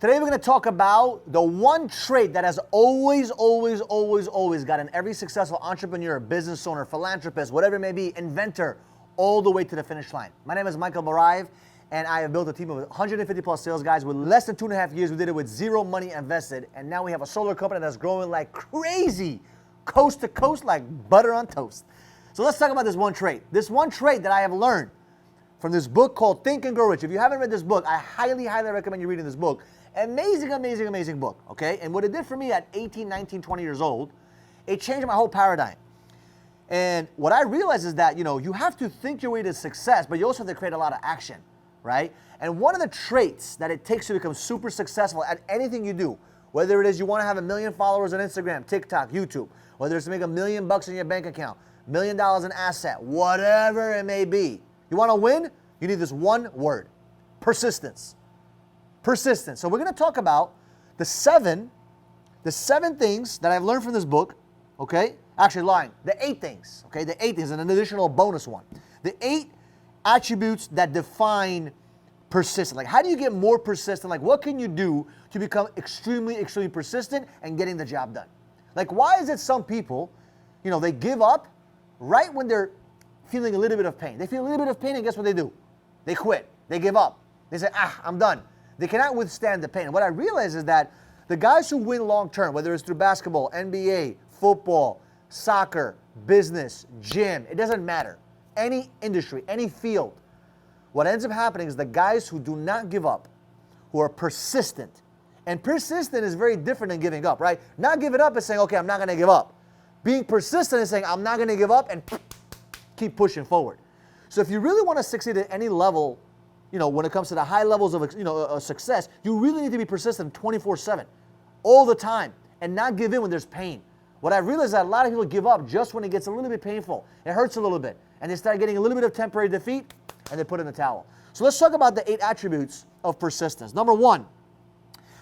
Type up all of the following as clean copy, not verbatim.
Today we're going to talk about the one trait that has always gotten every successful entrepreneur, business owner, philanthropist, whatever it may be, inventor, all the way to the finish line. My name is Barayev, and I have built a team of 150 plus sales guys with less than 2.5 years. We did it with zero money invested, and now we have a solar company that's growing like crazy, coast to coast, like butter on toast. So let's talk about this one trait. This one trait that I have learned from this book called Think and Grow Rich. If you haven't read this book, I highly recommend you reading this book. Amazing book, okay? And what it did for me at 18, 19, 20 years old, it changed my whole paradigm. And what I realized is that, you have to think your way to success, but you also have to create a lot of action, right? And one of the traits that it takes to become super successful at anything you do, whether it is you want to have 1 million followers on Instagram, TikTok, YouTube, whether it's to make $1 million in your bank account, $1 million in asset, whatever it may be. You want to win? You need this one word: persistence. Persistence. So we're going to talk about the seven things that I've learned from this book, okay? Actually lying, the 8 things, okay? The 8 things, and an additional bonus one. The 8 attributes that define persistent. Like, how do you get more persistent? Like, what can you do to become extremely persistent and getting the job done? Like, why is it some people, they give up right when they're feeling a little bit of pain? They feel a little bit of pain, and guess what they do? They quit. They give up. They say, I'm done. They cannot withstand the pain. And what I realize is that the guys who win long term, whether it's through basketball, NBA, football, soccer, business, gym, it doesn't matter. Any industry, any field, what ends up happening is the guys who do not give up, who are persistent. And persistent is very different than giving up, right? Not giving up is saying, okay, I'm not going to give up. Being persistent is saying, I'm not going to give up, and keep pushing forward. So if you really want to succeed at any level, when it comes to the high levels of success, you really need to be persistent 24/7, all the time, and not give in when there's pain. What I realized is that a lot of people give up just when it gets a little bit painful. It hurts a little bit, and they start getting a little bit of temporary defeat, and they put in the towel. So let's talk about the 8 attributes of persistence. Number 1,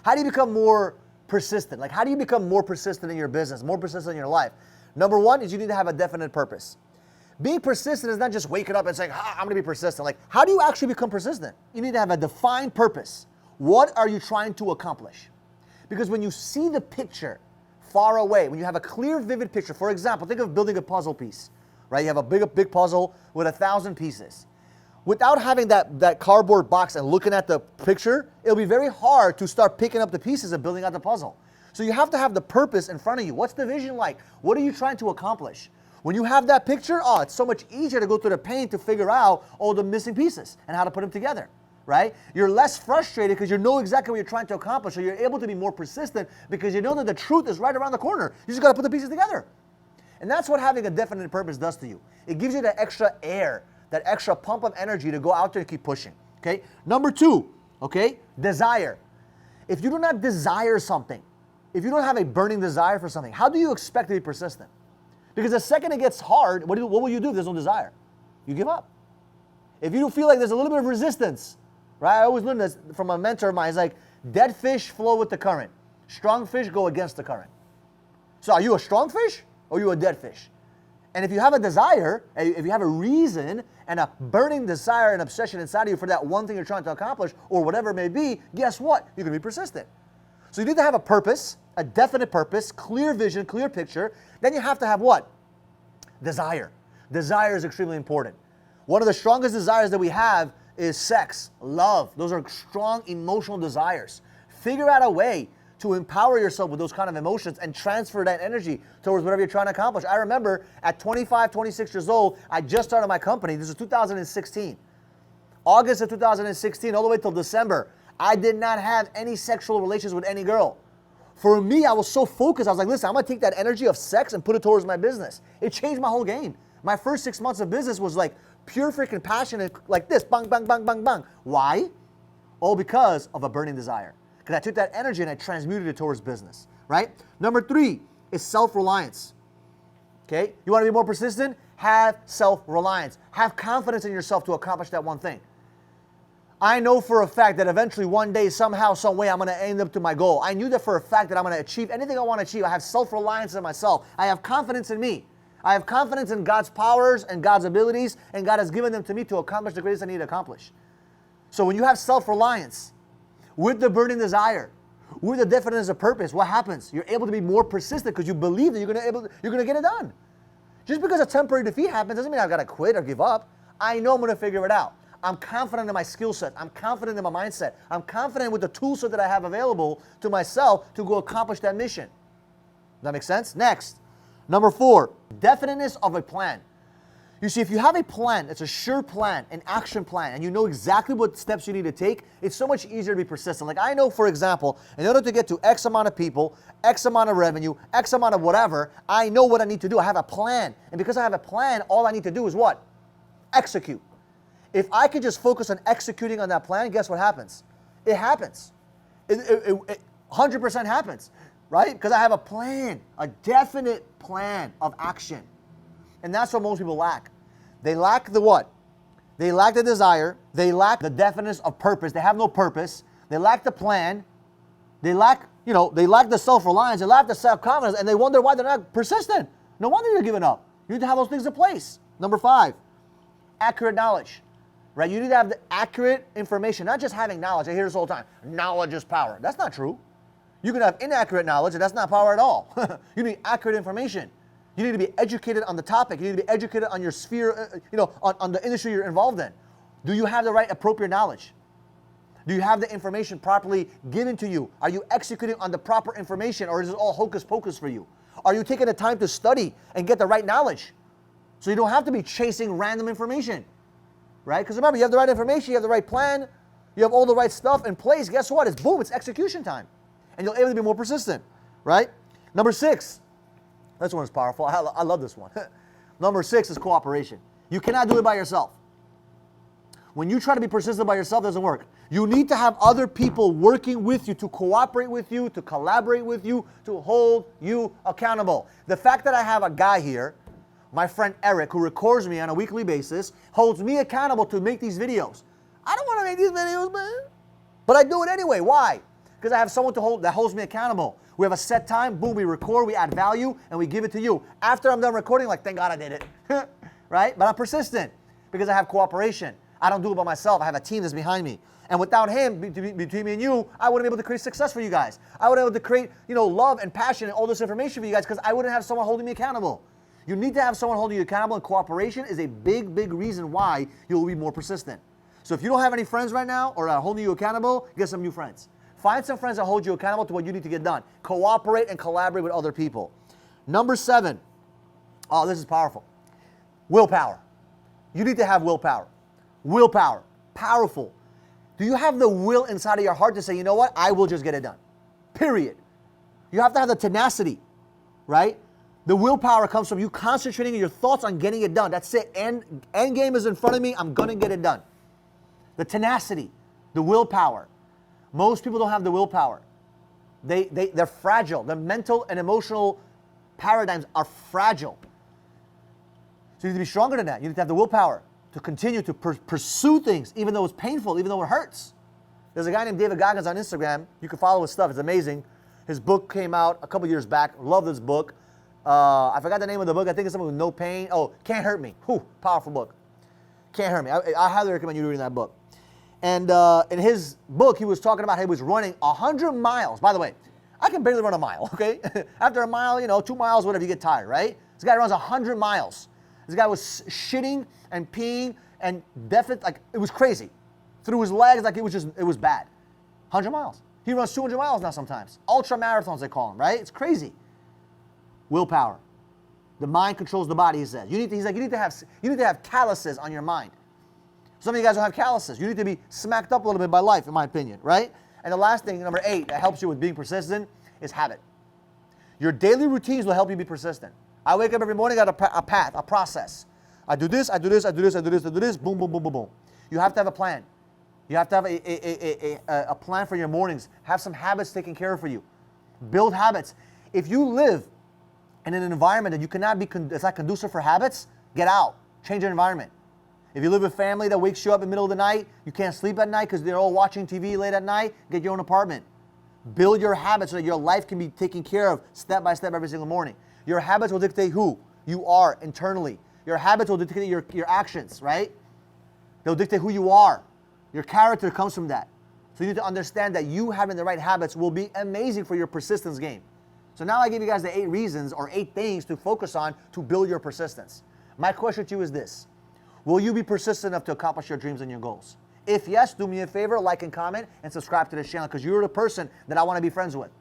how do you become more persistent? Like, how do you become more persistent in your business, more persistent in your life? Number 1 is you need to have a definite purpose. Being persistent is not just waking up and saying, I'm going to be persistent. Like, how do you actually become persistent? You need to have a defined purpose. What are you trying to accomplish? Because when you see the picture far away, when you have a clear, vivid picture, for example, think of building a puzzle piece, right? You have a big puzzle with 1,000 pieces. Without having that cardboard box and looking at the picture, it'll be very hard to start picking up the pieces and building out the puzzle. So you have to have the purpose in front of you. What's the vision like? What are you trying to accomplish? When you have that picture, it's so much easier to go through the pain to figure out all the missing pieces and how to put them together, right? You're less frustrated because you know exactly what you're trying to accomplish, so you're able to be more persistent because you know that the truth is right around the corner. You just got to put the pieces together. And that's what having a definite purpose does to you. It gives you that extra air, that extra pump of energy to go out there and keep pushing, okay? Number 2, okay, desire. If you do not desire something, if you don't have a burning desire for something, how do you expect to be persistent? Because the second it gets hard, what will you do if there's no desire? You give up. If you feel like there's a little bit of resistance, right? I always learned this from a mentor of mine. He's like, dead fish flow with the current. Strong fish go against the current. So are you a strong fish or are you a dead fish? And if you have a desire, if you have a reason and a burning desire and obsession inside of you for that one thing you're trying to accomplish or whatever it may be, guess what? You're going to be persistent. So you need to have a purpose, a definite purpose, clear vision, clear picture. Then you have to have what? Desire. Desire is extremely important. One of the strongest desires that we have is sex, love. Those are strong emotional desires. Figure out a way to empower yourself with those kind of emotions and transfer that energy towards whatever you're trying to accomplish. I remember at 25, 26 years old, I just started my company. This is 2016. August of 2016 all the way till December. I did not have any sexual relations with any girl. For me, I was so focused. I was like, listen, I'm going to take that energy of sex and put it towards my business. It changed my whole game. My first 6 months of business was like pure freaking passion, like this, bang, bang, bang, bang, bang. Why? All because of a burning desire. Because I took that energy and I transmuted it towards business, right? Number 3 is self-reliance. Okay? You want to be more persistent? Have self-reliance. Have confidence in yourself to accomplish that one thing. I know for a fact that eventually one day, somehow, some way, I'm going to end up to my goal. I knew that for a fact that I'm going to achieve anything I want to achieve. I have self-reliance in myself. I have confidence in me. I have confidence in God's powers and God's abilities, and God has given them to me to accomplish the greatest I need to accomplish. So when you have self-reliance, with the burning desire, with the definiteness of purpose, what happens? You're able to be more persistent because you believe that you're gonna get it done. Just because a temporary defeat happens doesn't mean I've got to quit or give up. I know I'm gonna figure it out. I'm confident in my skill set. I'm confident in my mindset. I'm confident with the tool set that I have available to myself to go accomplish that mission. Does that make sense? Next, number 4, definiteness of a plan. You see, if you have a plan, it's a sure plan, an action plan, and you know exactly what steps you need to take, it's so much easier to be persistent. Like I know, for example, in order to get to X amount of people, X amount of revenue, X amount of whatever, I know what I need to do. I have a plan. And because I have a plan, all I need to do is what? Execute. If I could just focus on executing on that plan, guess what happens? It happens. It 100% happens, right? Because I have a plan, a definite plan of action. And that's what most people lack. They lack the what? They lack the desire. They lack the definiteness of purpose. They have no purpose. They lack the plan. They lack, they lack the self-reliance. They lack the self-confidence. And they wonder why they're not persistent. No wonder you're giving up. You need to have those things in place. Number 5, accurate knowledge. Right? You need to have the accurate information, not just having knowledge. I hear this all the time. Knowledge is power. That's not true. You can have inaccurate knowledge, and that's not power at all. You need accurate information. You need to be educated on the topic. You need to be educated on your sphere, on the industry you're involved in. Do you have the right appropriate knowledge? Do you have the information properly given to you? Are you executing on the proper information, or is it all hocus pocus for you? Are you taking the time to study and get the right knowledge? So you don't have to be chasing random information, right? Because remember, you have the right information, you have the right plan, you have all the right stuff in place. Guess what? It's boom, it's execution time. And you'll be able to be more persistent, right? Number 6. This one is powerful. I love this one. Number 6 is cooperation. You cannot do it by yourself. When you try to be persistent by yourself, it doesn't work. You need to have other people working with you to cooperate with you, to collaborate with you, to hold you accountable. The fact that I have a guy here, my friend Eric, who records me on a weekly basis, holds me accountable to make these videos. I don't want to make these videos, man. But I do it anyway. Why? Because I have someone that holds me accountable. We have a set time, boom, we record, we add value, and we give it to you. After I'm done recording, like, thank God I did it, right? But I'm persistent because I have cooperation. I don't do it by myself. I have a team that's behind me. And without him, between me and you, I wouldn't be able to create success for you guys. I wouldn't be able to create, love and passion and all this information for you guys because I wouldn't have someone holding me accountable. You need to have someone holding you accountable, and cooperation is a big, big reason why you'll be more persistent. So if you don't have any friends right now or are holding you accountable, get some new friends. Find some friends that hold you accountable to what you need to get done. Cooperate and collaborate with other people. Number 7. Oh, this is powerful. Willpower. You need to have willpower. Willpower. Powerful. Do you have the will inside of your heart to say, you know what? I will just get it done. Period. You have to have the tenacity, right? The willpower comes from you concentrating your thoughts on getting it done. That's it. End game is in front of me. I'm going to get it done. The tenacity. The willpower. Most people don't have the willpower. They're fragile. Their mental and emotional paradigms are fragile. So you need to be stronger than that. You need to have the willpower to continue to pursue things, even though it's painful, even though it hurts. There's a guy named David Goggins on Instagram. You can follow his stuff. It's amazing. His book came out a couple years back. Love this book. I forgot the name of the book. I think it's something with no pain. Oh, Can't Hurt Me. Whew, powerful book. Can't Hurt Me. I highly recommend you reading that book. And in his book, he was talking about how he was running 100 miles. By the way, I can barely run a mile, okay? After a mile, 2 miles, whatever, you get tired, right? This guy runs 100 miles. This guy was shitting and peeing and definitely, like, it was crazy. Through his legs, like, it was bad. 100 miles. He runs 200 miles now sometimes. Ultra marathons, they call them, right? It's crazy. Willpower. The mind controls the body, he says. You need to have calluses on your mind. Some of you guys don't have calluses. You need to be smacked up a little bit by life, in my opinion, right? And the last thing, number 8, that helps you with being persistent is habit. Your daily routines will help you be persistent. I wake up every morning, got a path, a process. I do this, I do this, I do this, I do this, I do this, boom, boom, boom, boom, boom. You have to have a plan. You have to have a plan for your mornings. Have some habits taken care of for you. Build habits. If you live in an environment that you cannot be, it's not conducive for habits, get out. Change your environment. If you live with family that wakes you up in the middle of the night, you can't sleep at night because they're all watching TV late at night, get your own apartment. Build your habits so that your life can be taken care of step by step every single morning. Your habits will dictate who you are internally. Your habits will dictate your actions, right? They'll dictate who you are. Your character comes from that. So you need to understand that you having the right habits will be amazing for your persistence game. So now I give you guys the 8 reasons or 8 things to focus on to build your persistence. My question to you is this: will you be persistent enough to accomplish your dreams and your goals? If yes, do me a favor, like and comment, and subscribe to this channel, because you're the person that I want to be friends with.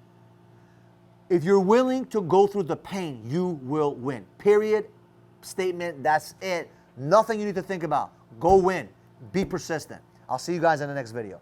If you're willing to go through the pain, you will win. Period. Statement. That's it. Nothing you need to think about. Go win. Be persistent. I'll see you guys in the next video.